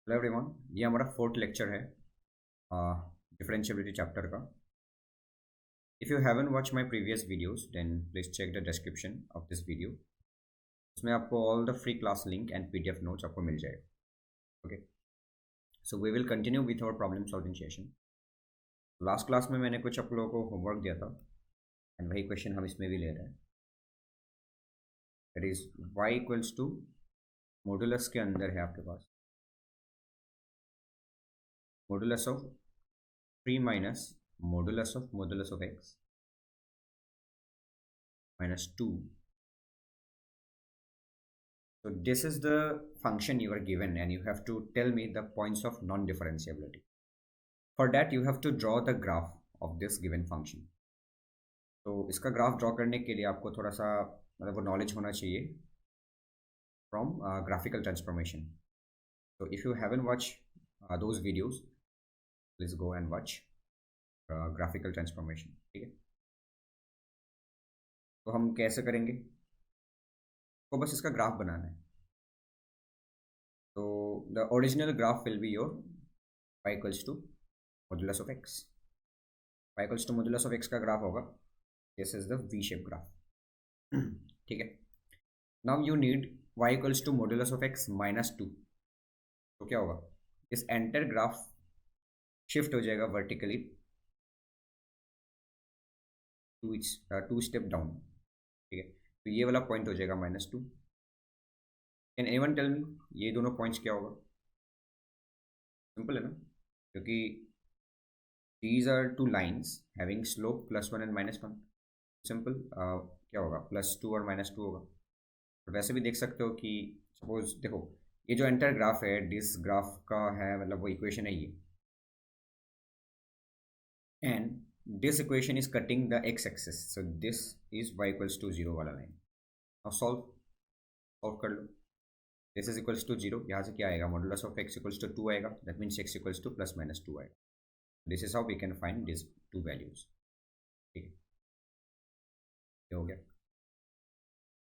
Hello everyone, ये हमारा fourth lecture है डिफरेंशिएबिलिटी चैप्टर का। If you haven't watch my previous videos then please check the description of this video. उसमें आपको all the free class link and PDF notes आपको मिल जाएगा। Okay, so we will continue with our problem solving session. Last class में मैंने कुछ आप लोगों को होमवर्क दिया था एंड वही क्वेश्चन हम इसमें भी ले रहे हैं। That is Y equals to modulus के अंदर है आपके पास modulus of 3 minus modulus of X minus 2. So this is the function you are given and you have to tell me the points of non-differentiability. For that you have to draw the graph of this given function. तो इसका graph draw करने के लिए आपको थोड़ा सा मतलब वो नॉलेज होना चाहिए from graphical transformation. So if you haven't watched those videos, please go and watch graphical transformation. ठीक है, तो हम कैसे करेंगे, तो बस इसका ग्राफ बनाना है. तो the original graph will be your y equals to modulus of x. y equals to modulus of x का ग्राफ होगा, this is the V shape graph. ठीक है, now you need y equals to modulus of x minus 2. तो क्या होगा, इस enter graph shift हो जाएगा वर्टिकली टू स्टेप डाउन. ठीक है, तो ये वाला पॉइंट हो जाएगा -2. कैन एनीवन टेल मी ये दोनों पॉइंट्स क्या होगा? सिंपल है ना, क्योंकि these are two lines having slope +1 and -1. Simple क्या होगा, +2 और -2 होगा. और वैसे भी देख सकते हो कि सपोज देखो ये जो एंटर ग्राफ है दिस ग्राफ का है, मतलब वो इक्वेशन है ये, and this equation is cutting the x axis. So this is y equals to 0 वाला लाइन. अब सॉल्व कर लो. दिस इज इक्वल्स टू 0, यहाँ से क्या आएगा, modulus of x equals to 2 आएगा. That means x equals to +-2 आएगा. This is how we can find this two values. ठीक है, ये हो गया.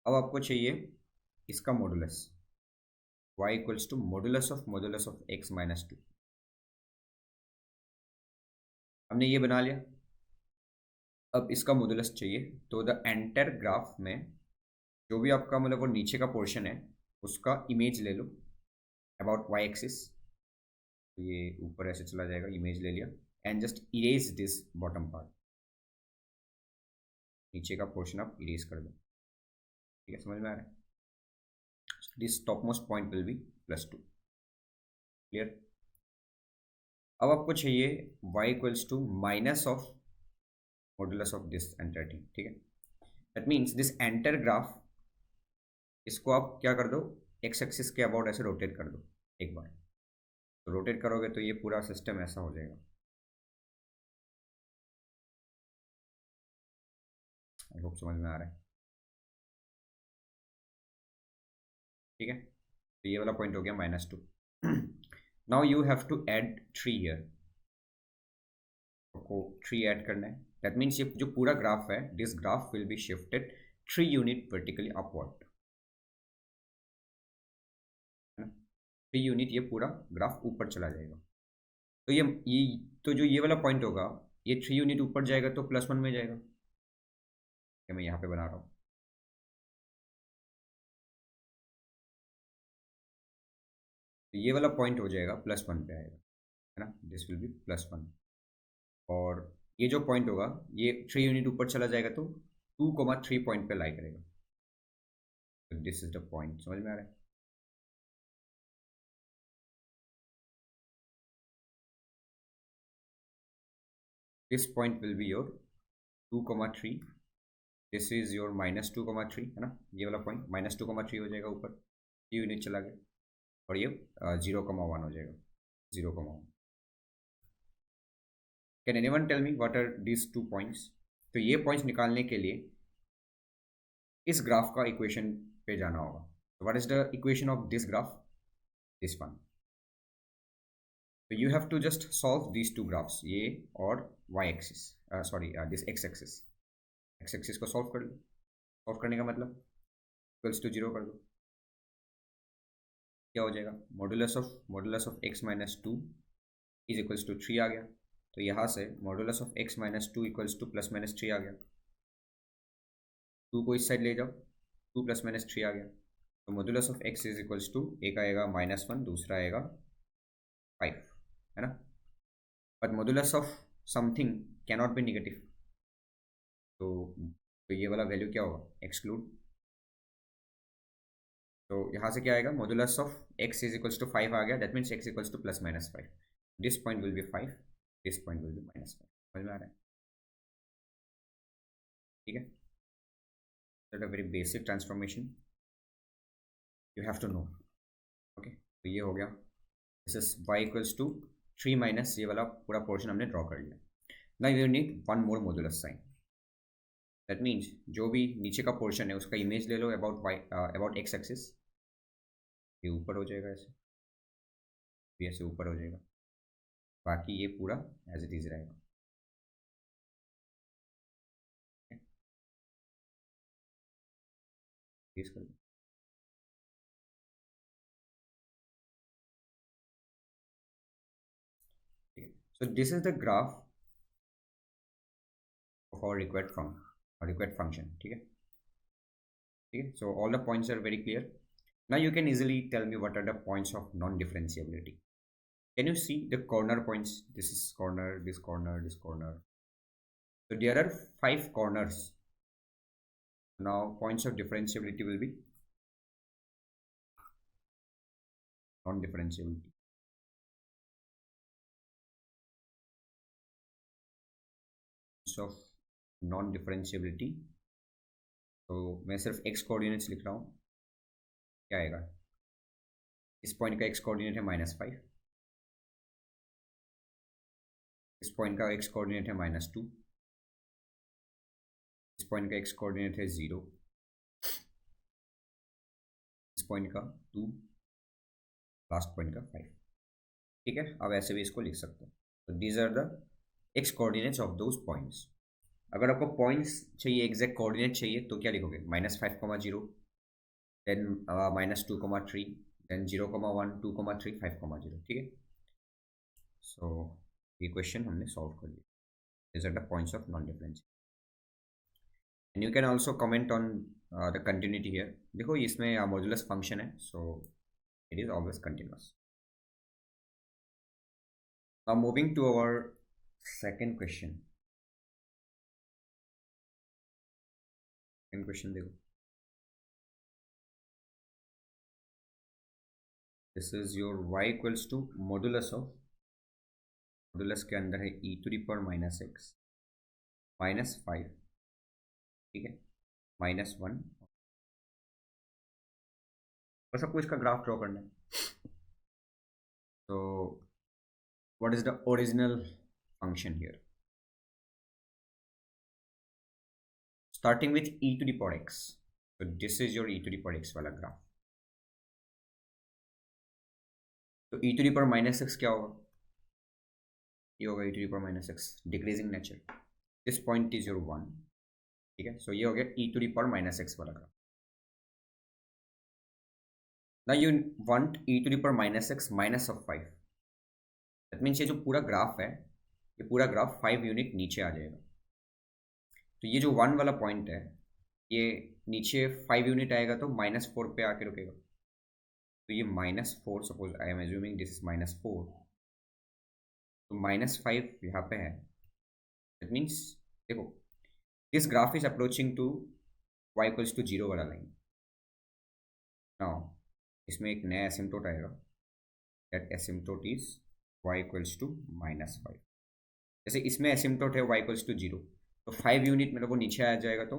अब आपको चाहिए इसका modulus, y equals to modulus of x minus 2. हमने ये बना लिया. अब इसका मॉडुलस चाहिए, तो द एंटर ग्राफ में जो भी आपका मतलब वो नीचे का पोर्शन है उसका इमेज ले लो अबाउट y एक्सिस. तो ये ऊपर ऐसे चला जाएगा, इमेज ले लिया and just erase this bottom part. नीचे का पोर्शन आप इरेज कर दो. ठीक है, समझ में आ रहा है? This top most point will be +2. Clear? अब आपको चाहिए y equals to minus of modulus of this entire thing. ठीक है, that means this entire graph, इसको आप क्या कर दो, x एक्सिस के अबाउट ऐसे रोटेट कर दो एक बार. तो रोटेट करोगे तो ये पूरा सिस्टम ऐसा हो जाएगा. आई होप समझ में आ रहा है. ठीक है, तो ये वाला पॉइंट हो गया -2. Now you have to add 3 here. आपको 3 ऐड करना है. दैट मीन्स ये जो पूरा ग्राफ है this graph will be shifted 3 unit vertically upward. 3 unit ये पूरा ग्राफ ऊपर चला जाएगा. तो ये तो जो ये वाला पॉइंट होगा ये 3 यूनिट ऊपर जाएगा तो +1 में जाएगा. मैं यहाँ पे बना रहा हूँ. तो ये वाला पॉइंट हो जाएगा +1 पे आएगा, है ना. This will be +1. और ये जो पॉइंट होगा ये 3 यूनिट ऊपर चला जाएगा तो 2,3 पॉइंट पे लाई करेगा. तो दिस इज द पॉइंट. समझ में आ रहा है? This point will be your 2,3. This is your -2,3, है ना. ये वाला पॉइंट -2,3 हो जाएगा ऊपर, 3 यूनिट चला गया. और ये 0,1 हो जाएगा, 0,1. Can anyone tell me what are these 2 points? तो ये पॉइंट्स निकालने के लिए इस ग्राफ का इक्वेशन पे जाना होगा. What is the equation of this graph? This one. तो you have to just solve these 2 graphs, ये और y axis, sorry this x axis. x axis को सॉल्व कर लो. सॉल्व करने का मतलब इक्वल्स टू 0 कर दो. क्या हो जाएगा, modulus of x minus two is equals to 3 आ गया। तो यहाँ से modulus of x minus two equals to plus minus 3 आ गया। 2 को इस साइड ले जाओ, 2 प्लस माइनस 3 आ गया। तो modulus of x is equals to, एक आएगा -1, दूसरा आएगा 5, है ना। But modulus of something cannot be negative, तो ये वाला वैल्यू क्या होगा, एक्सक्लूड। तो यहाँ से क्या आएगा, modulus of x is equals to 5 आ गया, that means x equals to plus minus 5। This point will be 5, this point will be -5। समझ में आ रहा है, ठीक है। That a very basic transformation you have to know, okay. तो ये हो गया, this is y equals to 3 minus, ये वाला पूरा पोर्शन हमने ड्रॉ कर लिया। Now you need one more modulus sign, that means जो भी नीचे का पोर्शन है उसका इमेज ले लो अबाउट x एक्सिस। ये ऊपर हो जाएगा, ऐसे ऊपर हो जाएगा, बाकी ये पूरा एज इट इज रहेगा। कर ठीक है। So this is the graph of our required function, ठीक है। ठीक है, so all the points are very clear. Now you can easily tell me what are the points of non-differentiability. Can you see the corner points? This is corner, this corner, this corner. So there are 5 corners. Now points of differentiability will be non-differentiability. Points of non-differentiability. तो मैं सिर्फ x coordinates लिख रहा हूँ, क्या आएगा, इस point का x कोऑर्डिनेट है -5, इस पॉइंट का x कोऑर्डिनेट है -2, इस पॉइंट का x कोऑर्डिनेट है 0, इस पॉइंट का 2, लास्ट पॉइंट का 5। ठीक है, अब ऐसे भी इसको लिख सकते हैं। तो these are the x coordinates of those points. अगर आपको पॉइंट्स चाहिए, एग्जैक्ट कोऑर्डिनेट चाहिए, तो क्या लिखोगे, -5,0, देन -2,3, देन 0,1, 2,3, 5,0। ठीक है, सो ये क्वेश्चन हमने सॉल्व कर लिया। These are the points of non difference. And you can also comment on the continuity here. देखो इसमें मॉड्यूलस फंक्शन है, so it is always continuous. Now moving to our second question. Second question देखो, this is your y equals to modulus of, modulus के अंदर है e⁻⁻x -5, ठीक है, -1, बस आपको इसका ग्राफ ड्रॉ करना है। तो what is the original function here? Starting with e⁻x, so this is your e⁻x वाला ग्राफ। तो e⁻⁻x क्या होगा, ये होगा e⁻⁻x decreasing nature. This point is your 1, ठीक है। सो ये हो गया e⁻⁻x वाला graph. Now you want e⁻⁻x -5, that means ये जो पूरा ग्राफ है, ये पूरा ग्राफ 5 यूनिट नीचे आ जाएगा। तो ये जो 1 वाला पॉइंट है, ये नीचे 5 यूनिट आएगा तो -4 पे आके रुकेगा। तो ये -4, suppose I am assuming this is -4, तो -5 यहाँ पे है। दैट मीन्स देखो, this graph is approaching to y equals to 0 वाला लाइन। नाउ इसमें एक नया एसिम्टोट आएगा, that asymptote is y equals to -5। जैसे इसमें एसिम्टोट है y इक्वल्स टू 0, तो 5 यूनिट मतलब वो नीचे आ जाएगा, तो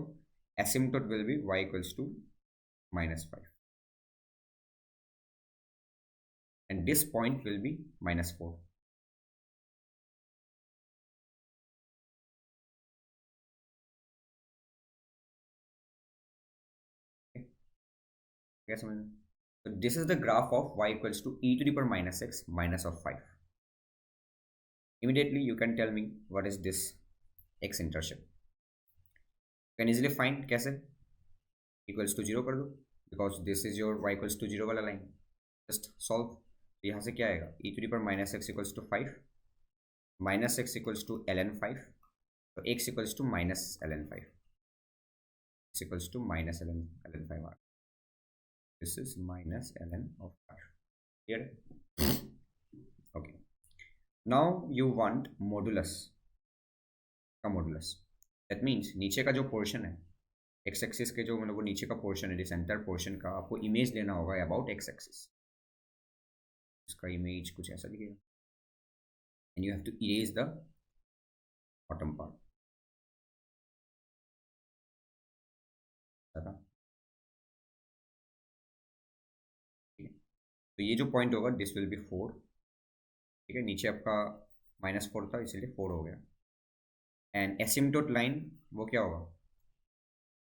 asymptote will be y equals to -5 and this point will be -4। क्या समझ में? So this is the graph of y equals to e⁻⁻x -5। Immediately you can tell me what is this x intercept. You can easily find, कैसे, equals to 0 कर दो, because this is your y equals to 0 वाला line। Just solve. तो यहाँ से क्या आएगा, e to the power minus X equals to 5, minus X equals to ln 5, तो X equals to minus ln 5, X equals to minus ln 5 this is minus ln of 5, clear. Okay, now you want modulus का modulus, that means नीचे का जो portion है x axis के, जो मतलब वो नीचे का पोर्शन है, दिस एंटायर पोर्शन का आपको इमेज लेना होगा अबाउट एक्स एक्सिस। इसका इमेज कुछ ऐसा दिखेगा and you have to erase the bottom part. तो ये जो पॉइंट होगा दिस विल बी 4, ठीक है। नीचे आपका -4 था इसलिए 4 हो गया। एंड एसिम्टोट लाइन वो क्या होगा,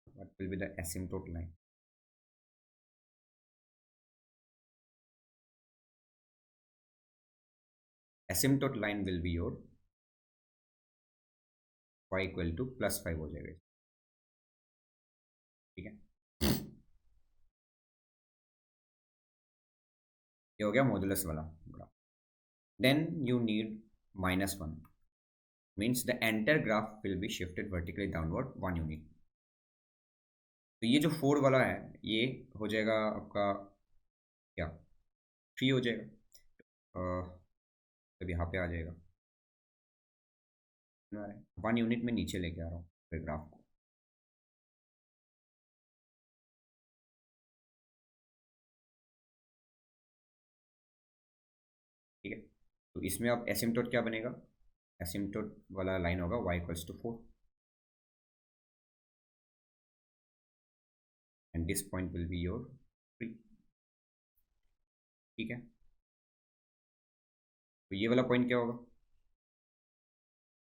what will be the asymptote line, asymptote line will be your y equal to +5 हो जाएगा, ठीक है। ये हो गया मॉडुलस वाला graph. Then you need -1, means the entire graph will be shifted vertically downward 1 unit. तो ये जो 4 वाला है ये हो जाएगा आपका क्या, 3 हो जाएगा, तब यहाँ पे आ जाएगा 1 यूनिट में नीचे लेके आ रहा हूँ फिर ग्राफ को। ठीक है, तो इसमें अब एसिम्टोट क्या बनेगा, एसिम्टोट वाला लाइन होगा y equals to 4 and this point will be your 3, ठीक है। तो ये वाला पॉइंट क्या होगा,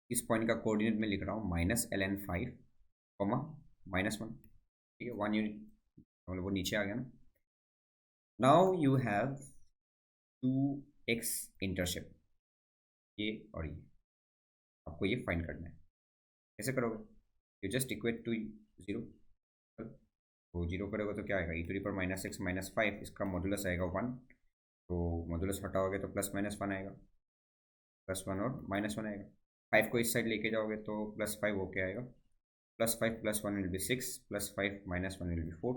इस पॉइंट का कोऑर्डिनेट में लिख रहा हूँ -ln 5, -1, ठीक है, 1 यूनिट मतलब वो नीचे आ गया ना। Now you have 2x intercept, ये और ये आपको ये फाइंड करना है। कैसे करोगे, यू जस्ट इक्वेट टू 0, तो 0 करोगे तो क्या आएगा, ई टू दी पावर -6 -5, इसका मॉडुलस आएगा 1, तो मॉडुलस हटाओगे तो +-1 आएगा, +1 और -1 आएगा। 5 को इस साइड लेके जाओगे तो +5 होके आएगा, +5 + 1 विल बी 6, +5 - 1 विल बी 4।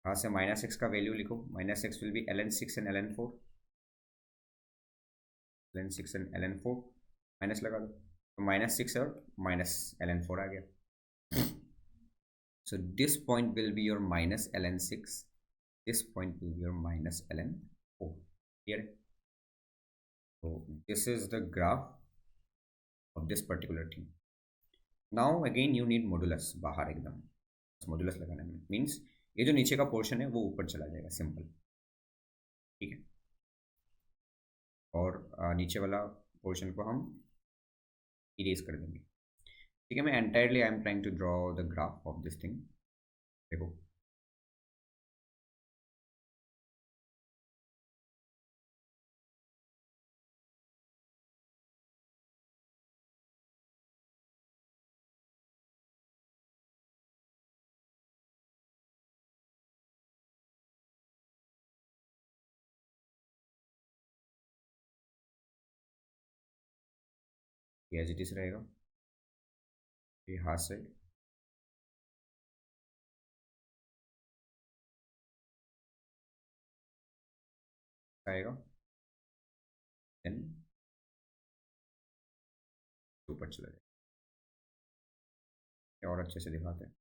यहाँ से -6 का वैल्यू लिखो, -6 will be ln 6 and ln 4, ln 6 and ln 4 minus लगा दो, तो -6 और -ln 4 आ गया। So this point will be your -ln 6, this point will be your -ln 4, here. So this is the graph of this particular thing. Now again you need modulus, बाहर एकदम modulus लगाने में means ये जो नीचे का portion है वो ऊपर चला जाएगा, सिंपल, ठीक है। और नीचे वाला पोर्शन को हम इरेज कर देंगे, ठीक है। मैं entirely I am trying to draw the graph of this thing, देखो ये एज इट इज रहेगा, ये हाथ से आएगा, देन ऊपर चला जाएगा, और अच्छे से दिखाते हैं।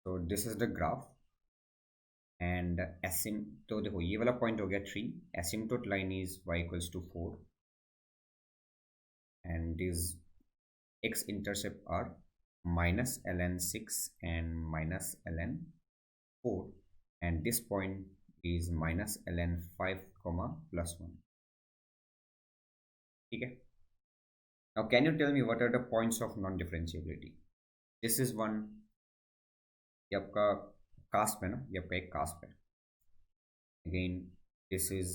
तो this is the graph and एसिम, तो देखो ये वाला पॉइंट हो गया 3, asymptote line is y equals to 4 and this x intercept are -ln 6 and -ln 4 and this point is -ln 5, +1, ठीक है। Now can you tell me what are the points of non-differentiability? This is one, ये आपका कास्प है ना, ये आपका एक cusp है, again this is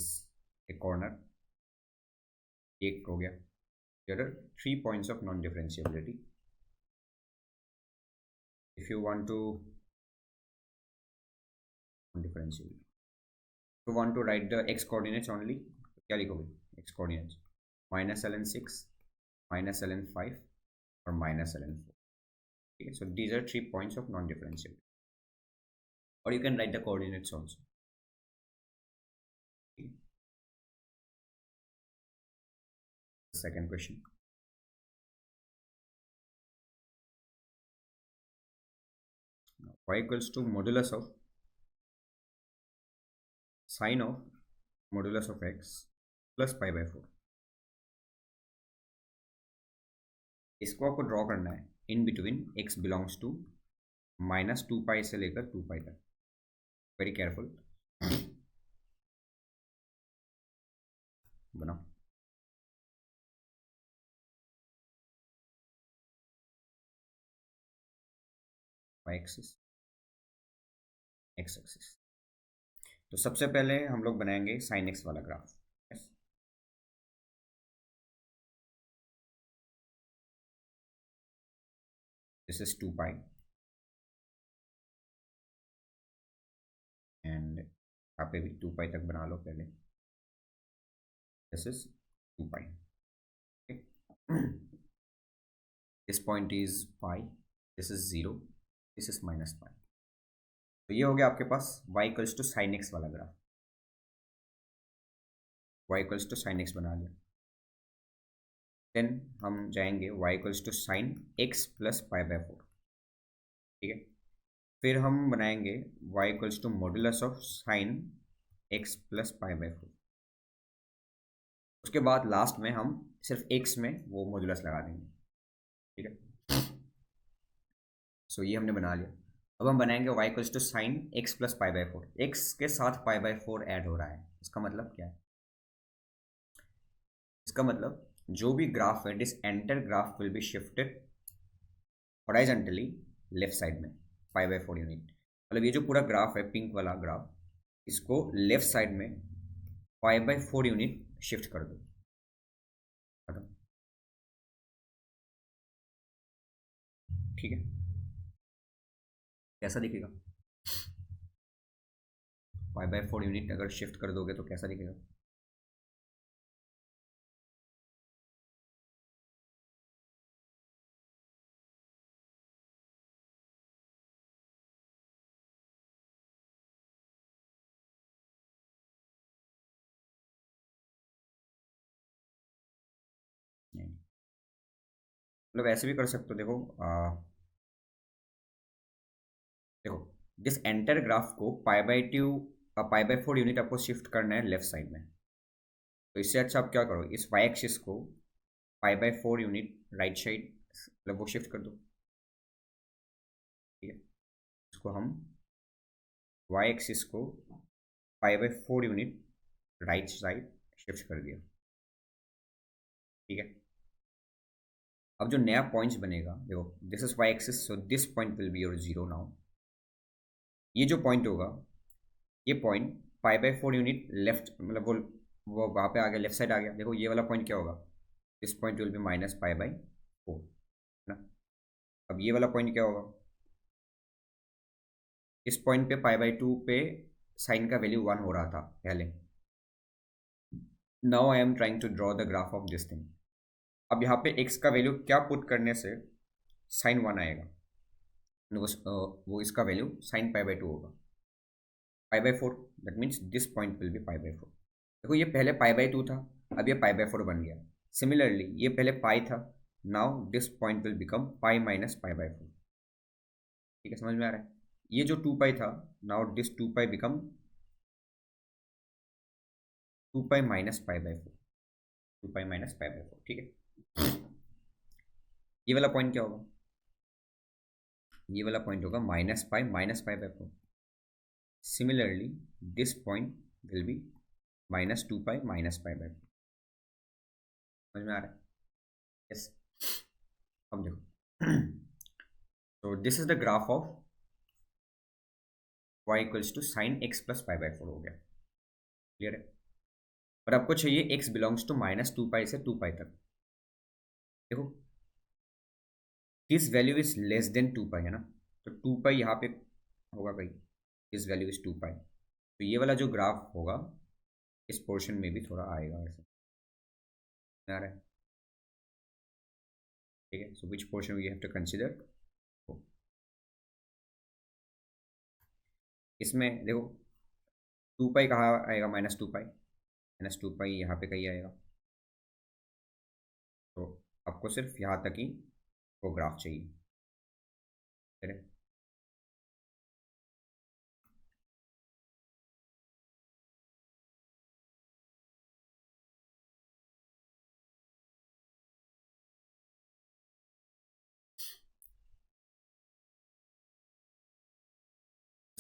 a corner, एक हो गया. There are 3 points of non differentiability. If you want to differentiability, you want to write the x coordinates only, क्या लिखोगे x coordinates? -ln6, -ln5 और -ln4. ठीक है, so these are 3 points of non-differentiable, or you can write the coordinates also. Second question. Y equals to modulus of sine of modulus of x plus pi by 4. इसको आपको draw करना है in between x belongs to -2 से लेकर 2 तक. Very careful बनाओ. y axis, x axis. तो सबसे पहले हम लोग बनाएंगे साइन x वाला graph. This is 2 pi and यहाँ पे भी 2 पाई तक बना लो पहले. This is 2 pi. This point is pi, this is 0, this is -pi. तो ये हो गया आपके पास y equals to sine x वाला graph. y equals to sine X बना लिया. देन हम जाएंगे y equals to sine X plus pi by 4. ठीक है, फिर हम बनाएंगे y equals to modulus of sine X plus pi by 4. उसके बाद लास्ट में हम सिर्फ x में वो मॉडुलस लगा देंगे. ठीक है, सो ये हमने बना लिया. अब हम बनाएंगे y equals to sine X plus pi by 4. X के साथ पाई बाय 4 ऐड हो रहा है. इसका मतलब क्या है? इसका मतलब जो भी ग्राफ है, this entire graph will be shifted horizontally left side में पाई बाय 4 यूनिट. मतलब ये जो पूरा ग्राफ है पिंक वाला ग्राफ, इसको लेफ्ट साइड में पाई बाय 4 यूनिट शिफ्ट कर दो. ठीक है, कैसा दिखेगा? पाई बाय 4 यूनिट अगर शिफ्ट कर दोगे तो कैसा दिखेगा? मतलब ऐसे भी कर सकते हो. देखो देखो दिस एंटायर ग्राफ को पाई बाय 4 यूनिट आपको शिफ्ट करना है लेफ्ट साइड में. तो इससे अच्छा आप क्या करो, इस वाई एक्सिस को पाई बाय 4 यूनिट राइट साइड मतलब वो शिफ्ट कर दो. ठीक है, इसको हम वाई एक्सिस को पाई by 4 unit right side shift कर दिया. ठीक है, अब जो नया पॉइंट्स बनेगा, देखो this is Y axis, so this point will be your 0 now. ये जो पॉइंट होगा, ये point pi by 4 unit left मतलब वो वहाँ पे आ गया, लेफ्ट साइड आ गया. देखो ये वाला पॉइंट क्या होगा? दिस पॉइंट विल बी -पाई/4, है ना. अब ये वाला पॉइंट क्या होगा? इस पॉइंट पे पाई/2 पे साइन का वैल्यू 1 हो रहा था पहले. Now I am trying to draw the graph of this thing. अब यहाँ पे x का वैल्यू क्या पुट करने से साइन 1 आएगा? वो इसका वैल्यू साइन पाई/2 होगा. Pi, that means this point will be pi. देखो ये पहले पाई/2 था, अब ये पाई/4 बन गया. सिमिलरली ये पहले पाई था, now this point will become pi minus pi. ठीक है, समझ में आ रहा है? ये जो 2 पाई था, now this 2 pi become 2 pi minus pi. 2 pi minus pi. ठीक है, ये वाला पॉइंट क्या होगा? ये वाला पॉइंट होगा -pi minus pi. Similarly, this point will be -2 pi minus pi. समझ में आ रहा है? यस. अब देखो, तो this is the graph of y equals to sine X plus pi हो गया. क्लियर है? और आपको चाहिए x बिलोंग्स टू -2 पाई से 2 पाई तक। देखो this value is less than 2 पाई है ना, तो 2 पाई यहाँ पे होगा कहीं, दिस वैल्यू इज 2 पाई, तो ये वाला जो ग्राफ होगा इस पोर्शन में भी थोड़ा आएगा ऐसे आ रहा है। ठीक है, so which portion we have to consider. इसमें देखो 2 पाई कहाँ आएगा, -2 पाई, -2 पाई यहाँ पे कहीं आएगा, तो आपको सिर्फ यहाँ तक ही वो ग्राफ चाहिए। करेक्ट।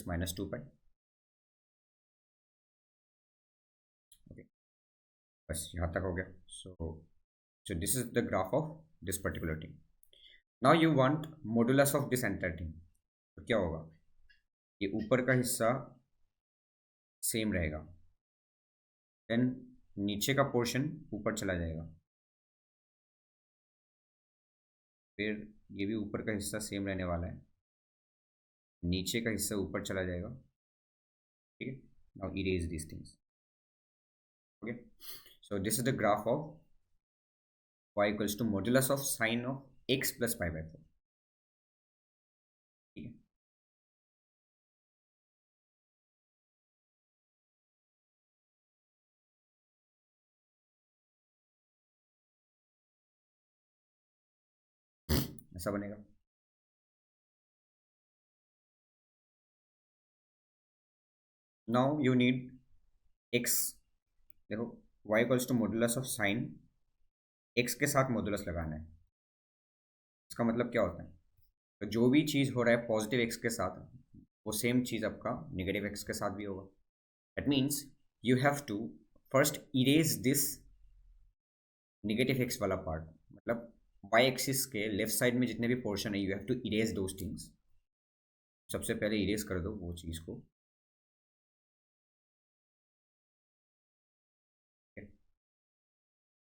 -2 पाई, ओके, बस यहाँ तक हो गया। सो this is the graph of this particular thing. Now you want modulus of this entire thing, तो क्या होगा, ये ऊपर का हिस्सा सेम रहेगा, देन नीचे का पोर्शन ऊपर चला जाएगा, फिर ये भी ऊपर का हिस्सा सेम रहने वाला है, नीचे का हिस्सा ऊपर चला जाएगा। ठीक है, now erase this things. Okay, so this is the graph of y equals to modulus of sine of x plus pi by 4। ठीक है, ऐसा बनेगा। नाउ यू नीड x, देखो y equals to modulus of sine x के साथ modulus लगाना है। इसका मतलब क्या होता है, तो जो भी चीज़ हो रहा है पॉजिटिव x के साथ, वो सेम चीज़ आपका नेगेटिव x के साथ भी होगा। That means you have to first erase this negative x वाला पार्ट, मतलब y एक्सिस के लेफ्ट साइड में जितने भी पोर्शन है you have to erase those things. सबसे पहले इरेज कर दो वो चीज़ को,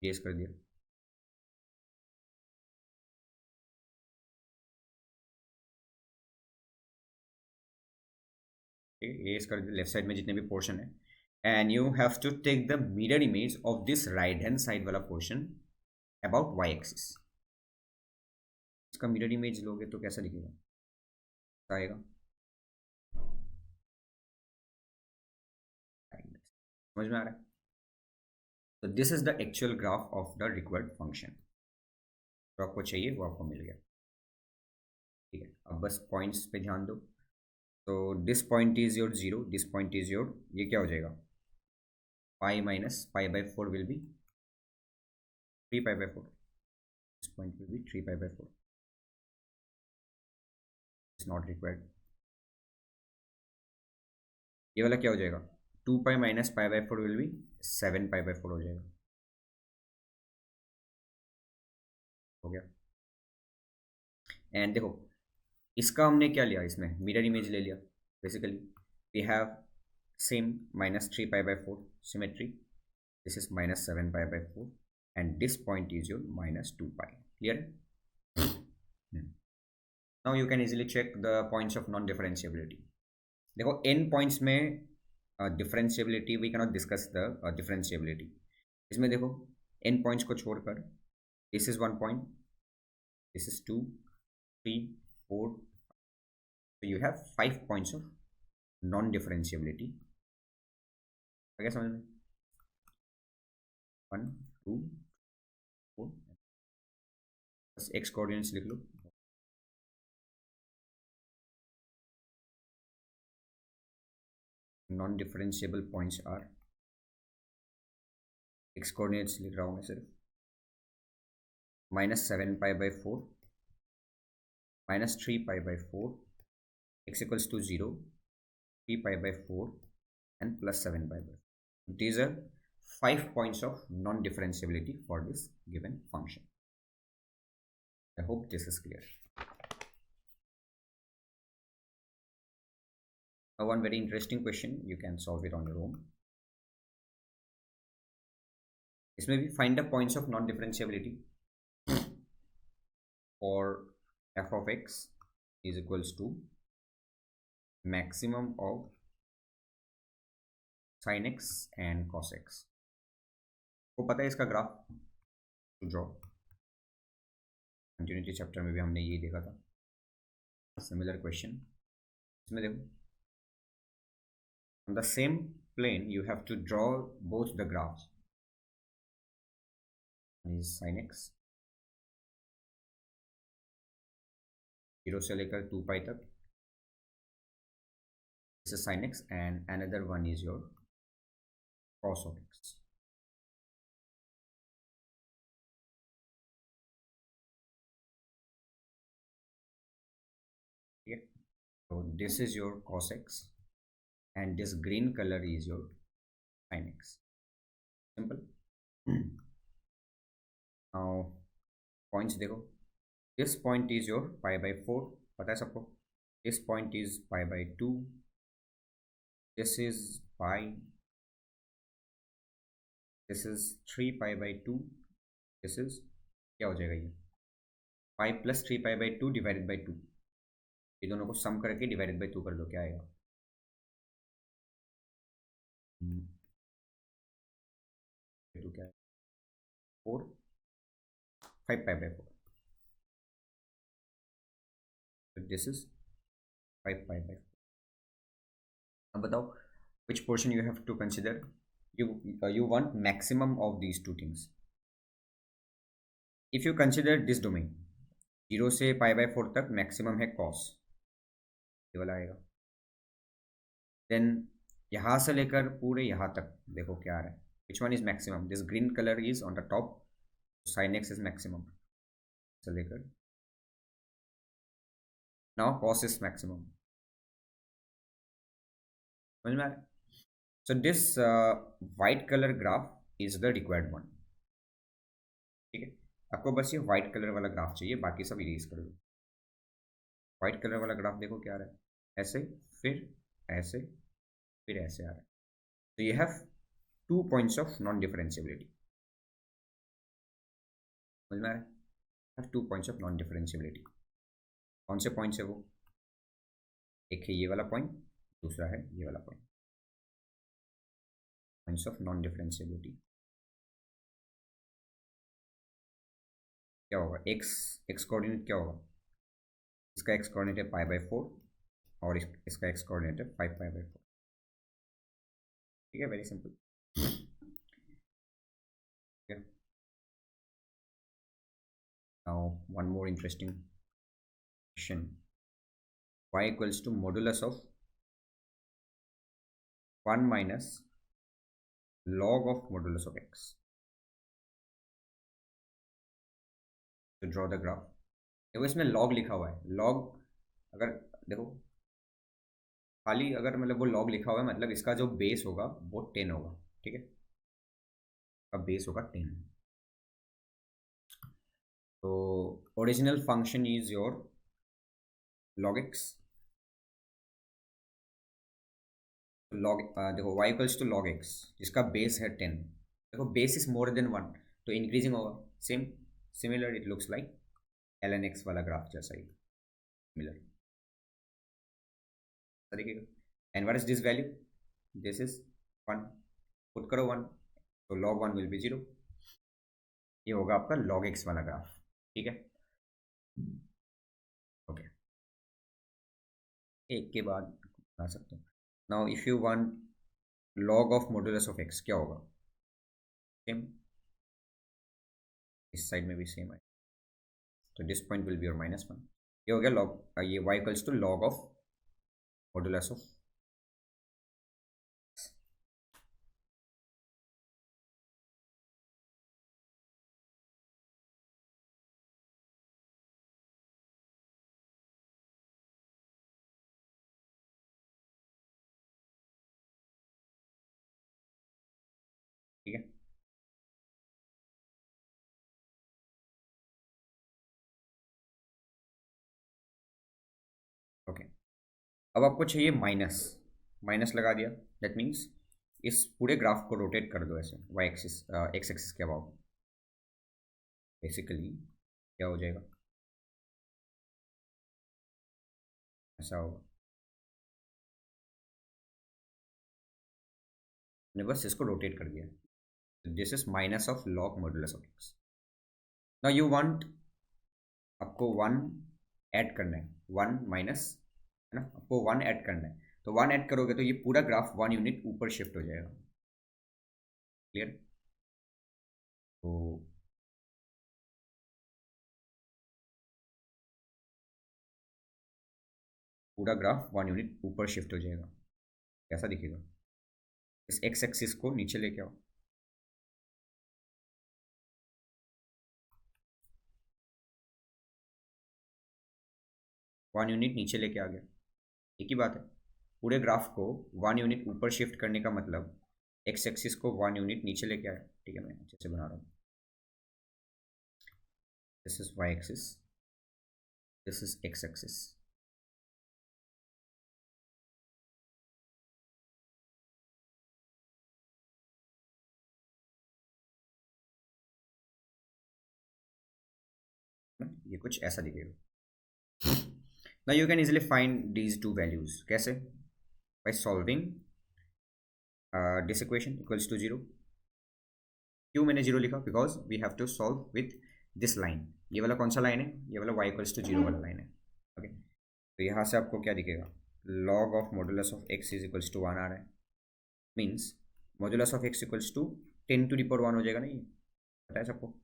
इरेज कर दिया। इरेज कर दिया लेफ्ट साइड में जितने भी पोर्शन है, and you have to take the mirror image of this right hand side वाला पोर्शन अबाउट y एक्सिस। इसका मिरर इमेज लोगे तो कैसा दिखेगा, आएगा समझ में आ रहा है। तो this is the actual graph of the required function, जो आपको चाहिए वो आपको मिल गया। ठीक है, अब बस पॉइंट्स पे ध्यान दो। तो this point is your 0, this point is your, ये क्या हो जाएगा, pi minus pi by 4 will be 3 pi by 4, this point will B 3 pi by 4, is not required. ये वाला क्या हो जाएगा, 2 pi minus pi by 4 will be 7 pi by 4 हो जाएगा। हो गया। एंड देखो इसका हमने क्या लिया, इसमें मिरर इमेज ले लिया। Basically we have same -3 pi by 4 symmetry, this is -7 pi by 4 and this point is your -2 pi. Clear? Now you can easily check the points of non differentiability. देखो n points में differentiability we cannot discuss the differentiability. इसमें देखो n points को छोड़कर this is 1 point, this is 2, 3, 4, so you have 5 points of non-differentiability। आ गया समझ में, 1, 2, 4, बस x कोऑर्डिनेट्स लिख लो। Non differentiable points are, x coordinates लिख रहा हूँ मैं सिर्फ, -7 pi by 4, -3 pi by 4, x equals to 0, 3 pi by 4 and plus 7 pi by 4. These are 5 points of non-differentiability for this given function. I hope this is clear. Now one very interesting question, you can solve it on your own. इसमें भी find the points of non differentiability और F of X is equals to maximum of sine X and cos X. को पता है इसका graph to draw, continuity chapter में भी हमने ये देखा था, सिमिलर क्वेश्चन। इसमें देखो, on the same plane you have to draw both the graphs. One is sin x 0 से लेकर 2 पाई तक, this is sin x, and another one is your cos of x. Okay, so this is your cos x and this green color is your sin x. Simple. Now points देखो, this point is your pi by 4, पता है सबको, this point is pi by 2, this is pi, this is 3 pi by 2, this is क्या हो जाएगा, ये pi plus 3 pi by 2 divided by 2, ये दोनों को सम करके डिवाइडेड बाई 2 कर दो, क्या आएगा, 2 क्या है 4, 5 pi by 4, so this is 5 pi by 4. अब बताओ which portion you have to consider, you want maximum of these two things. If you consider this domain 0 से pi by 4 तक मैक्सिमम है cos, ये वाला आएगा, देन यहाँ से लेकर पूरे यहाँ तक देखो क्या आ रहा है, which one is maximum, this green color is on the top, sin x is maximum, से लेकर now cos is maximum, समझ में आ रहा है. So this white color graph is the required one. ठीक है, आपको बस ये white color वाला ग्राफ चाहिए, बाकी सब इरेज कर दो. व्हाइट कलर वाला ग्राफ देखो क्या आ रहा है, ऐसे फिर ऐसे फिर ऐसे आ रहा है. तो ये have 2 points of non differentiability, समझ में आ रहा है, have 2 points of non differentiability. कौन से पॉइंट्स है वो, एक है ये वाला पॉइंट, दूसरा है ये वाला point, points of non differentiability. क्या होगा, एक्स कोऑर्डिनेट क्या होगा, इसका एक्स कोऑर्डिनेट है पाई बाई 4 और इसका एक्स कोऑर्डिनेट है 5 पाई बाई 4. ठीक है, very simple. Now one more interesting question, y equals to modulus of 1 minus log of modulus of x. To draw the graph, देखो इसमें log लिखा हुआ है, log अगर देखो खाली अगर मतलब वो log लिखा हुआ है, मतलब इसका जो बेस होगा वो 10 होगा. ठीक है, अब बेस होगा 10. तो original function is your log x, log देखो y equals to log x, जिसका बेस है 10. देखो बेस इज मोर देन 1 तो इंक्रीजिंग होगा, similar it looks like ln x वाला ग्राफ जैसा ही, सिमिलर तरीके का. And what is this value, this is 1, put करो 1 तो log 1 विल बी 0. ये होगा आपका log x वाला ग्राफ. ठीक है, ओके, एक के बाद बता सकते हो. Now if you want log of modulus of x, क्या होगा, सेम, इस साइड में भी सेम है, तो this point will be your -1. ये हो गया log, ये y equals to log of modulus of, ठीक है. ओके, अब आपको चाहिए माइनस, माइनस लगा दिया, दैट मीन्स इस पूरे ग्राफ को रोटेट कर दो ऐसे वाई एक्सिस एक्स एक्सिस के अबाउट, बेसिकली क्या हो जाएगा, ऐसा होगा। मैंने बस इसको रोटेट कर दिया। This is minus of log modulus of x. Now you want, आपको वन ऐड करना है, वन माइनस, है ना, आपको वन ऐड करना है, तो वन ऐड करोगे तो ये पूरा ग्राफ वन यूनिट ऊपर शिफ्ट हो जाएगा। क्लियर? तो पूरा ग्राफ वन यूनिट ऊपर शिफ्ट हो जाएगा। कैसा दिखेगा? इस एक्स एक्सिस को नीचे लेके आओ, वन यूनिट नीचे लेके आ गया। एक ही बात है, पूरे ग्राफ को वन यूनिट ऊपर शिफ्ट करने का मतलब एक्स एक्सिस को वन यूनिट नीचे लेके आया। ठीक है, मैं अच्छे से बना रहा हूँ। This is Y axis, this is X axis. ये कुछ ऐसा दिखेगा। Now you can easily find these two values. कैसे? By solving this equation equals to zero. क्यों मैंने जीरो लिखा? Because we have to solve with this line. ये वाला कौन सा लाइन है? ये वाला वाई इक्वल्स टू जीरो वाला लाइन है। ओके, तो यहाँ से आपको क्या दिखेगा? Log of modulus of X is equals to one आ रहा है। Means modulus of X equals to 10 to the power one हो जाएगा। नहीं पता है सबको?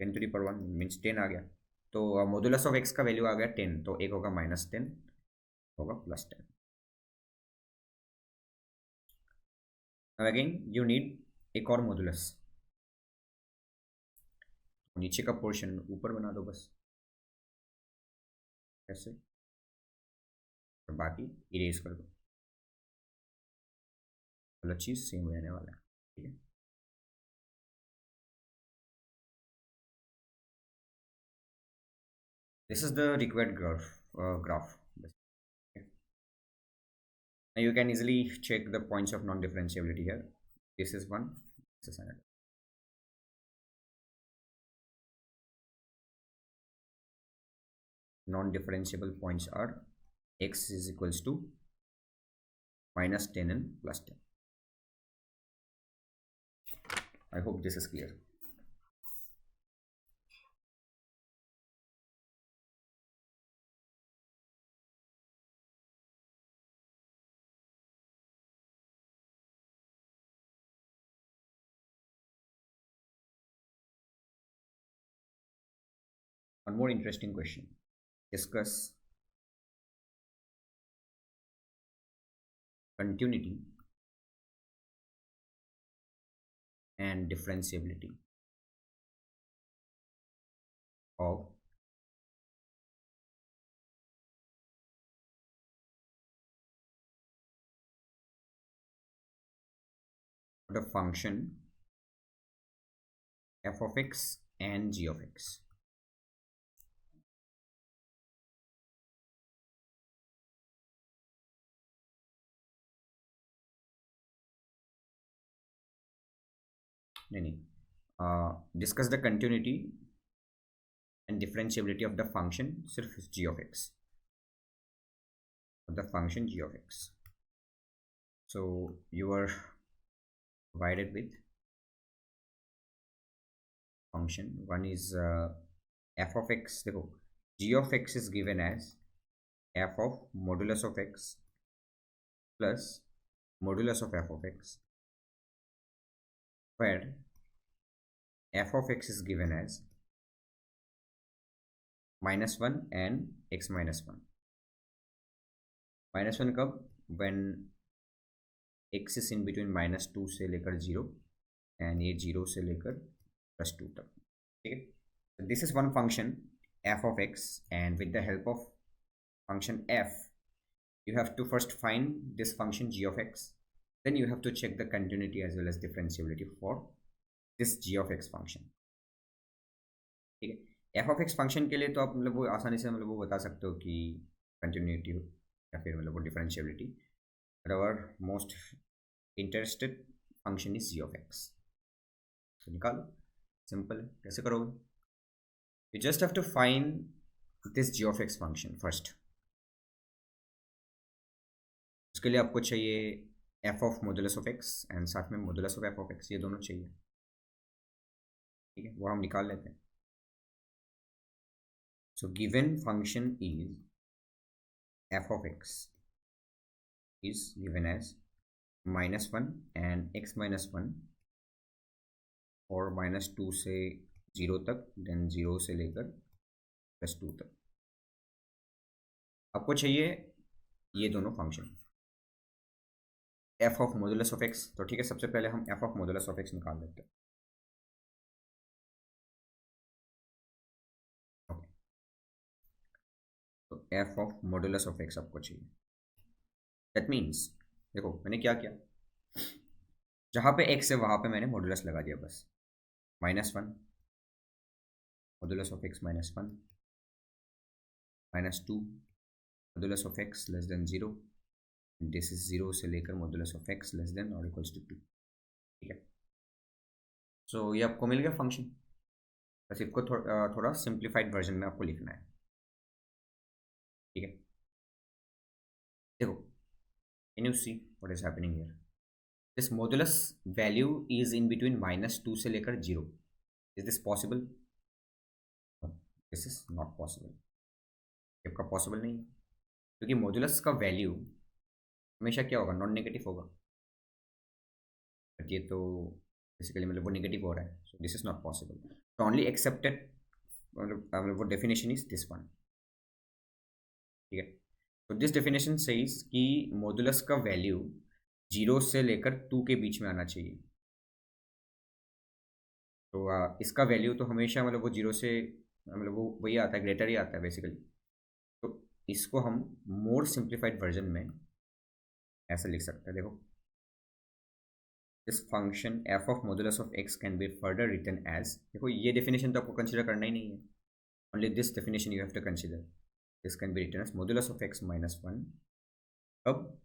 10 to the power one means 10 आ गया। तो मॉडुलस ऑफ एक्स का वैल्यू आ गया 10, तो एक होगा -10, होगा +10। अगेन यू नीड एक और मॉडुलस, नीचे का पोर्शन ऊपर बना दो बस ऐसे, और बाकी इरेज कर दो। मतलब चीज़ सेम रहने वाला है। ठीक है, this is the required graph. Now you can easily check the points of non-differentiability here. This is one, this is another. Non-differentiable points are x is equals to -10 and +10. I hope this is clear. One more interesting question. Discuss continuity and differentiability of the function f of x and g of x. Discuss the continuity and differentiability of the function सिर्फ g of x, of the function g of x. So you are provided with function, one is f of x. देखो, g of x is given as f of modulus of x plus modulus of f of x, where f of x is given as -1 and x -1. -1 कब? when x is in between -2 से लेकर 0 and ये 0 से लेकर +2 तक। ठीक है, so this is one function f of x, and with the help of function f you have to first find this function g of x, then you have to check the continuity as well as differentiability for this g of x function. ठीक है, F of X function के लिए तो आप मतलब वो आसानी से मतलब वो बता सकते हो कि कंटिन्यूटी या फिर मतलब वो differentiability. But our most interested function is G of X. तो निकालो, सिंपल है। कैसे करोगे? You just have to find this G of X function first. उसके लिए आपको चाहिए F of modulus of X and साथ में modulus of F of X, ये दोनों चाहिए। ठीक है, वो हम निकाल लेते हैं। So given function is F of x is given as -1 and x -1 और -2 से 0 तक, देन 0 से लेकर +2 तक। आपको चाहिए ये दोनों function F of modulus of X. तो ठीक है, सबसे पहले हम F of modulus of x निकाल लेते हैं। ओके, तो F of modulus of x आपको चाहिए। दैट मीन्स देखो मैंने क्या किया, जहाँ पे x है वहाँ पे मैंने मॉडुलस लगा दिया बस। -1 modulus of x -1, -2 modulus of x less than 0, this is 0 से लेकर modulus of x less than और इक्वल्स टू 2। ठीक है, सो ये आपको मिल गया फंक्शन। बस इसको थोड़ा सिंप्लीफाइड वर्जन में आपको लिखना है। ठीक है, देखो, can you see what is happening here? This modulus value is in between -2 से लेकर 0। Is this possible? This is not possible. आपका पॉसिबल नहीं है, क्योंकि मॉडुलस का वैल्यू हमेशा क्या होगा? नॉन नेगेटिव होगा। बट ये तो बेसिकली मतलब वो नेगेटिव हो रहा है, so this is not possible. तो ओनली एक्सेप्टेड मतलब वो डेफिनेशन इज दिस वन। ठीक है, तो दिस डेफिनेशन सेइज कि मॉडुलस का वैल्यू 0 से लेकर 2 के बीच में आना चाहिए। तो इसका वैल्यू तो हमेशा मतलब वो 0 से मतलब वो वही आता है, ग्रेटर ही आता है बेसिकली। तो इसको हम मोर सिंप्लीफाइड वर्जन में ऐसे लिख सकते हैं। देखो, this function F of modulus of X can be further written as, देखो ये डेफिनेशन तो आपको कंसिडर करना ही नहीं है, only this definition you have to consider. This can be written as modulus of X -1। अब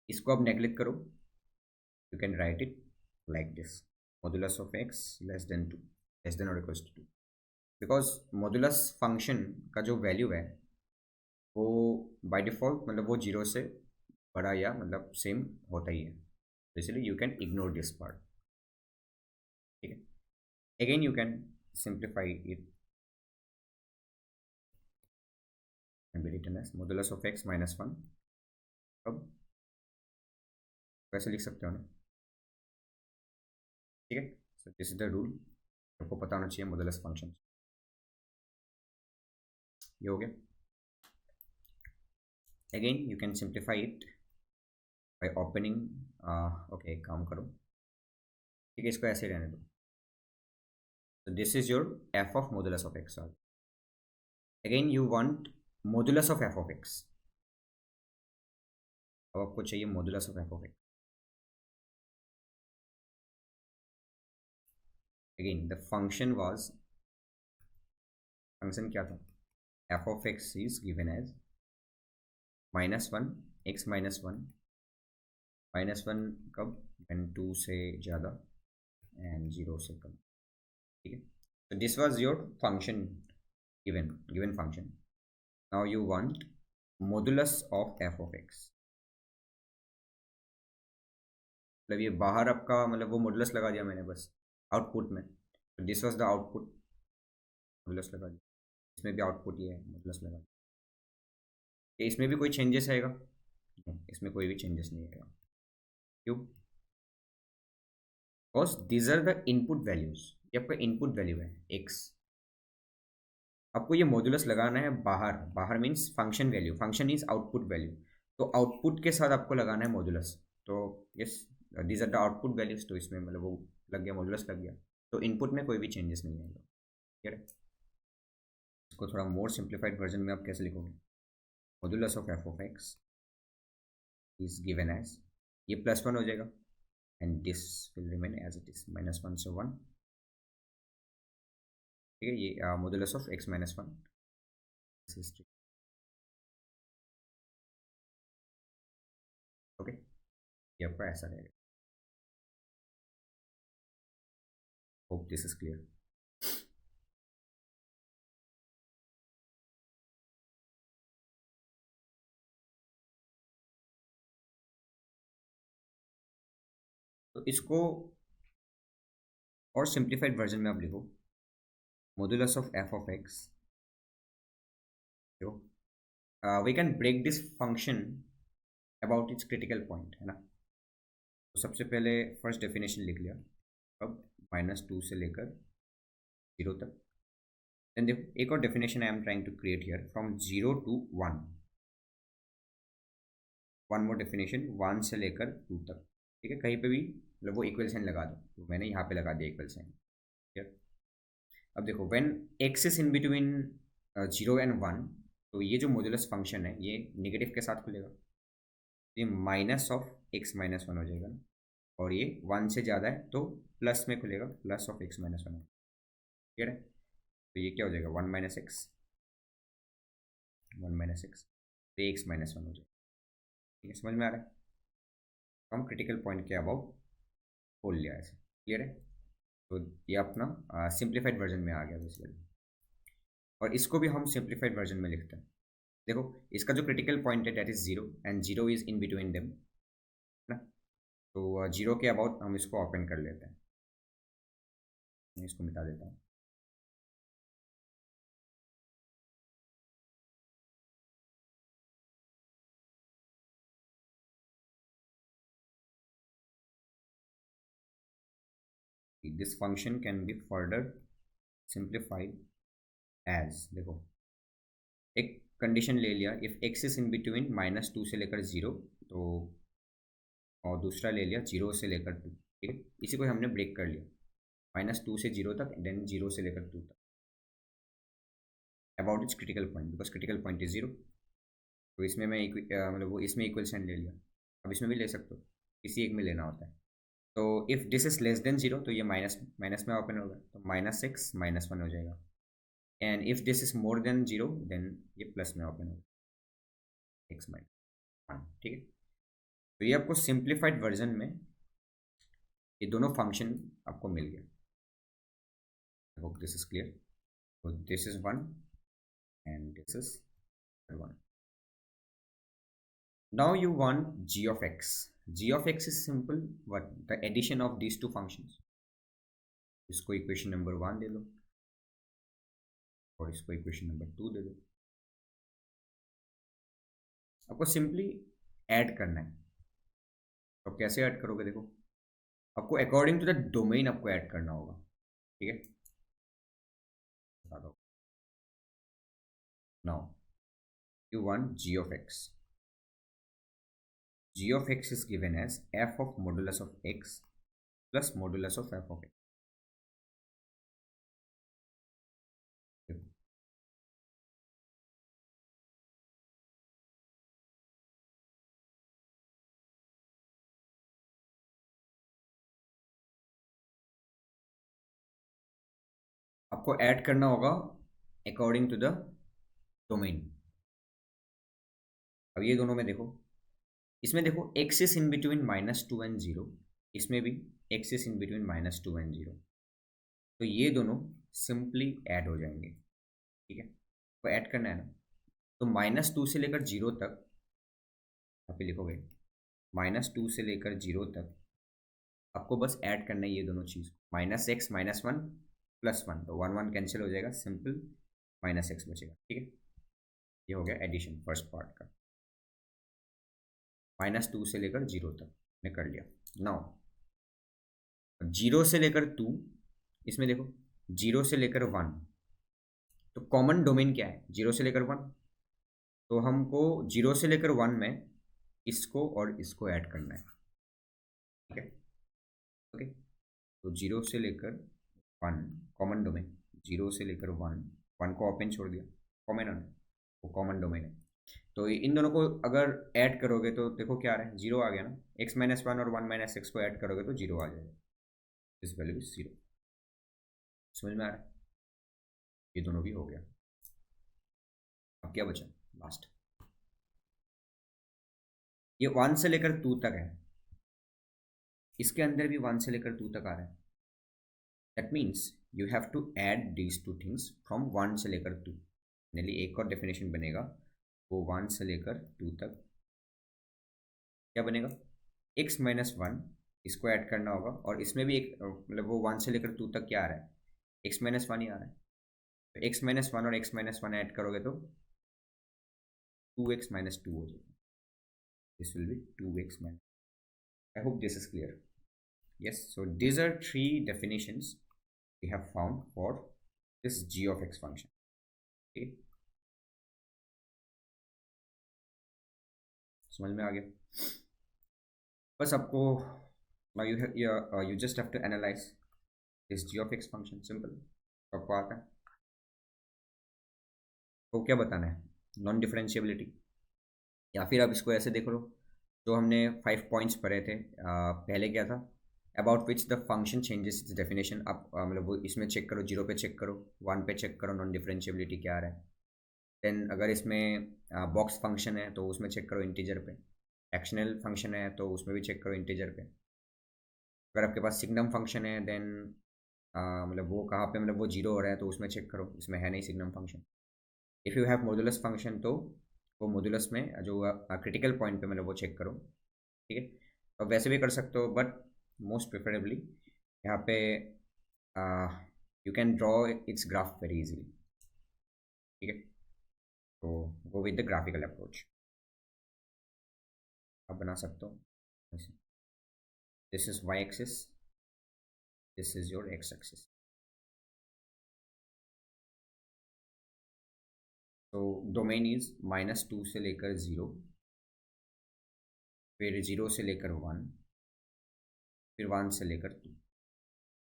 इसको अब नेग्लेक्ट करो, you can write it like this: modulus of x less than 2, less than or equals to 2, because modulus function का जो value है वो by default मतलब वो 0 से बड़ा या मतलब सेम होता ही है, इसलिए you can ignore this part. ठीक है, again you can simplify it and be written as modulus of x -1। अब कैसे लिख सकते हो ना? ठीक है, so this is the rule, आपको पता होना चाहिए मॉडुलस फंक्शन। ये हो गया। Again you can simplify it by opening, okay एक काम करो, ठीक है, इसको ऐसे रहने दो। So this is your f of modulus of x. Again you want modulus of f of x. अब आपको चाहिए modulus of f of x. Again the function was, function क्या था? f of x is given as -1 x -1, -1 कब? when 2 से ज़्यादा and 0 से कम। ठीक है, so this was your function given function. Now you want modulus of f of x, मतलब ये बाहर आपका मतलब वो मॉडुलस लगा दिया मैंने बस आउटपुट में। तो this was the output, modulus लगा दिया। इसमें भी आउटपुट ये है, मॉडुलस लगा दिया। इसमें भी कोई चेंजेस आएगा? इसमें कोई भी चेंजेस नहीं आएगा। क्यों? Because these are the input values. ये आपका इनपुट वैल्यू है एक्स। आपको ये मॉडुलस लगाना है बाहर, बाहर means function value, function is output value, तो आउटपुट के साथ आपको लगाना है मॉडुलस। तो yes, these are the output values, तो इसमें मतलब वो लग गया, मॉडुलस लग गया, तो इनपुट में कोई भी चेंजेस नहीं आएगा। ठीक है, इसको थोड़ा मोर सिंप्लीफाइड वर्जन में आप कैसे लिखोगे? Modulus of F of X is given as, ये +1 हो जाएगा and this will remain as it is, -1 से 1। ठीक है, ये मॉडुलस ऑफ x -1 ओके, ये आपका ऐसा रहेगा। Hope this is clear. तो इसको और सिंप्लीफाइड वर्जन में आप लिखो modulus of F of X, we can break this function about its critical point, है ना। तो सबसे पहले फर्स्ट डेफिनेशन लिख लिया, अब -2 से लेकर 0 तक। देन देखो एक और definition I am trying to create here from 0 to 1। One more definition 1 से लेकर 2 तक, ठीक है। कहीं पे भी मतलब वो इक्वल साइन लगा दो, तो मैंने यहाँ पे लगा दिया इक्वल साइन, ठीक है। अब देखो when x is in between 0 and 1, तो ये जो मॉड्यूलस फंक्शन है ये नेगेटिव के साथ खुलेगा, ये minus of x minus one हो जाएगा ना, और ये 1 से ज़्यादा है तो प्लस में खुलेगा, plus of x minus one, ठीक है। तो ये क्या हो जाएगा 1 माइनस एक्स, 1 माइनस एक्स, तो एक्स माइनस वन हो जाएगा, ठीक है। समझ में आ रहा है। तो हम क्रिटिकल पॉइंट के अबाउट खोल लिया ऐसे, क्लियर है। तो ये अपना सिंप्लीफाइड वर्जन में आ गया बेसिकली, और इसको भी हम सिंप्लीफाइड वर्जन में लिखते हैं। देखो इसका जो क्रिटिकल पॉइंट है that is 0 and 0 is in between them, है ना। तो 0 के अबाउट हम इसको ओपन कर लेते हैं, मैं इसको मिटा देता हूँ। This function can be further simplified as, देखो एक कंडीशन ले लिया, if X is in between -2 से लेकर 0, तो और दूसरा ले लिया 0 से लेकर 2, ठीक है। इसी को हमने ब्रेक कर लिया, -2 से 0 तक, देन 0 से लेकर 2 तक, about its critical point, because critical point is 0। तो इसमें मैं मतलब वो इसमें इक्वल साइन ले लिया, अब इसमें भी ले सकते हो, किसी एक में लेना होता है। तो if this is less than 0, तो ये माइनस माइनस में ओपन होगा, तो -6 -1 हो जाएगा। And if this is more than 0, then ये प्लस में ओपन होगा, एक्स माइनस वन, ठीक है। तो ये आपको सिंप्लीफाइड वर्जन में ये दोनों फंक्शन आपको मिल गया। I hope this is clear. तो this is 1 and this is 1। Now you want g of x. G of x is simple what? The addition of these two functions. इसको equation number 1 दे दो और इसको equation number 2 दे दो। आपको simply add करना है। तो कैसे ऐड करोगे, देखो आपको अकॉर्डिंग टू द डोमेन आपको ऐड करना होगा, ठीक है। बता दो। Now you want g of x. G of x is given as f of modulus of x plus modulus of f of x. आपको ऐड करना होगा अकॉर्डिंग टू द डोमेन। अब ये दोनों में देखो, इसमें देखो x is in between -2 and 0, इसमें भी x is in between -2 and 0, तो ये दोनों सिंपली ऐड हो जाएंगे, ठीक है। तो ऐड करना है ना, तो -2 से लेकर 0 तक यहाँ पे लिखोगे, -2 से लेकर 0 तक आपको बस ऐड करना है ये दोनों चीज़, -x -1 +1, तो 1 1 कैंसिल हो जाएगा, सिंपल -x बचेगा, ठीक है। ये हो गया एडिशन फर्स्ट पार्ट का, -2 से लेकर 0 तक मैं कर लिया। नाउ 0 से लेकर 2, इसमें देखो 0 से लेकर 1, तो कॉमन डोमेन क्या है 0 से लेकर 1, तो हमको 0 से लेकर 1 में इसको और इसको ऐड करना है, ठीक है। ओके, तो 0 से लेकर 1 कॉमन डोमेन, 0 से लेकर 1, 1 को ओपन छोड़ दिया, कॉमन है ना, वो कॉमन डोमेन है। तो इन दोनों को अगर ऐड करोगे तो देखो क्या आ रहा है, 0 आ गया ना, x-1 और 1 - x को ऐड करोगे तो 0 आ जाएगा, दिस वैल्यू इज 0। समझ में आ रहा है, ये दोनों भी हो गया। अब क्या बचा लास्ट, ये 1 से लेकर 2 तक है, इसके अंदर भी 1 से लेकर 2 तक आ रहा है, that means you have to add these two things from 1 से लेकर 2। यानी एक और डेफिनेशन बनेगा, वो 1 से लेकर 2 तक क्या बनेगा, x माइनस 1, इसको ऐड करना होगा, और इसमें भी एक मतलब वो 1 से लेकर 2 तक क्या आ रहा है, x माइनस 1 ही आ रहा है। तो x माइनस 1 और x माइनस 1 ऐड करोगे तो 2x माइनस 2 हो जाएगा। This will be 2x minus. I hope this is clear. Yes, so these are 3 definitions we have found for this g of x function. Okay, समझ में आ गया? बस आपको now you just have to analyze this g of x function, simple। आपको आता है तो क्या बताना है, नॉन डिफरेंशिएबिलिटी, या फिर आप इसको ऐसे देख लो, जो हमने 5 पॉइंट्स पढ़े थे पहले क्या था, about which the function changes it's definition. आप मतलब वो इसमें चेक करो, 0 पे चेक करो, 1 पे चेक करो नॉन डिफरेंशिएबिलिटी क्या आ रहा है। देन अगर इसमें बॉक्स फंक्शन है तो उसमें चेक करो इंटीजर पे, एक्शनल फंक्शन है तो उसमें भी चेक करो इंटीजर पे। अगर आपके पास सिग्नम फंक्शन है देन मतलब वो कहाँ पे मतलब वो 0 हो रहा है तो उसमें चेक करो, इसमें है नहीं signum function. If you have modulus function तो वो मॉडुलस में जो क्रिटिकल पॉइंट पे मतलब वो चेक करो, ठीक है। तो वैसे भी कर सकते हो, बट मोस्ट प्रेफरेबली यहाँ पे you can draw its graph very easily, ठीक है। तो go with the graphical approach, आप बना सकते हो ऐसे। This is Y axis, this is your X axis. तो डोमेन इज -2 से लेकर 0, फिर 0 से लेकर 1, फिर 1 से लेकर 2,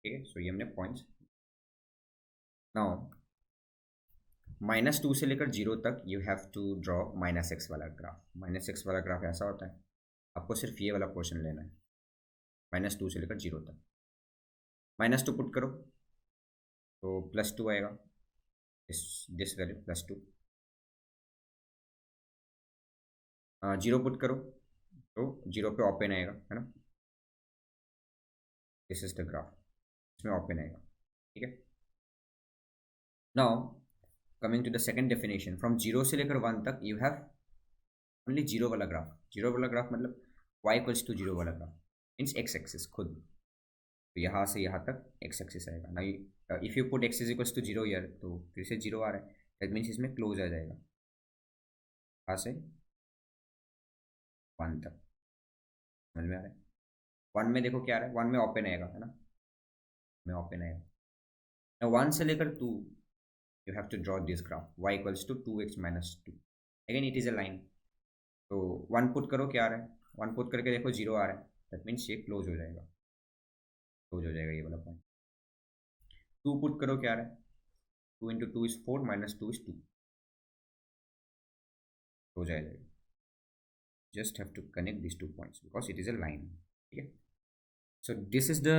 ठीक है। सो ये हमने पॉइंट्स। नाउ -2 से लेकर 0 तक you have to draw -x वाला ग्राफ। -x वाला ग्राफ ऐसा होता है, आपको सिर्फ ये वाला पोर्शन लेना है, -2 से लेकर 0 तक। -2 पुट करो तो +2 आएगा, दिस वैल्यू +2। 0 पुट करो तो 0 पे ओपन आएगा, है ना। दिस इज द ग्राफ, इसमें ओपन आएगा, ठीक है। Now coming to the second definition, from 0 से लेकर 1 तक यू हैव ओनली 0 वाला ग्राफ। 0 वाला ग्राफ मतलब y इक्वल्स टू 0 वाला ग्राफ, मीन्स x एक्सिस खुद। तो यहाँ से यहाँ तक x एक्सिस आएगा ना। If you put x is equals to 0 ईयर तो फिर से 0 आ रहा है, दैट मीन्स इसमें क्लोज आ जाएगा यहाँ से 1 तक। समझ में आ रहा है? 1 में देखो क्या आ रहा है, 1 में ओपन आएगा, है ना, में ओपन आएगा। 1 से लेकर 2 you have to draw this graph, y equals to 2x minus 2, again it is a line। तो 1 पुट करो, क्या आ रहा है, 1 पुट करके देखो 0 आ रहा है, दैट मीन्स ये क्लोज हो जाएगा, क्लोज हो जाएगा ये वाला पॉइंट। 2 पुट करो, क्या आ रहा है, 2 इंटू 2 इज 4 माइनस 2 इज 2, हो जाएगा। Just have to connect this 2 points because it is a line, ठीक है। So this is the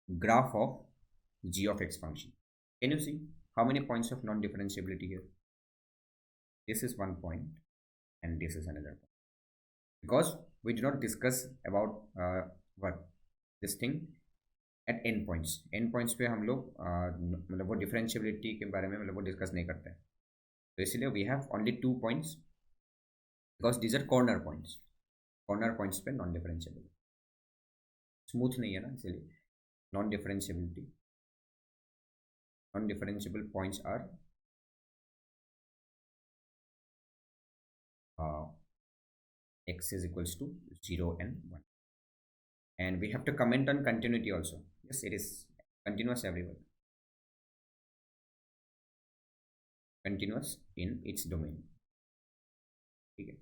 graph of g of x function। Can you see how many points of non-differentiability here? This is one point and this is another point, because we do not discuss about what this thing at end points। end points पे हम लोग मतलब वो differentiability के बारे में मतलब वो डिस्कस नहीं करते हैं, तो इसलिए we have only 2 points because these are corner points। corner points पे non differentiability स्मूथ नहीं है ना, इसलिए non differentiability, non differentiable points are x is equals to 0 and 1, and we have to comment on continuity also। yes, it is continuous everywhere, continuous in its domain, ठीक है।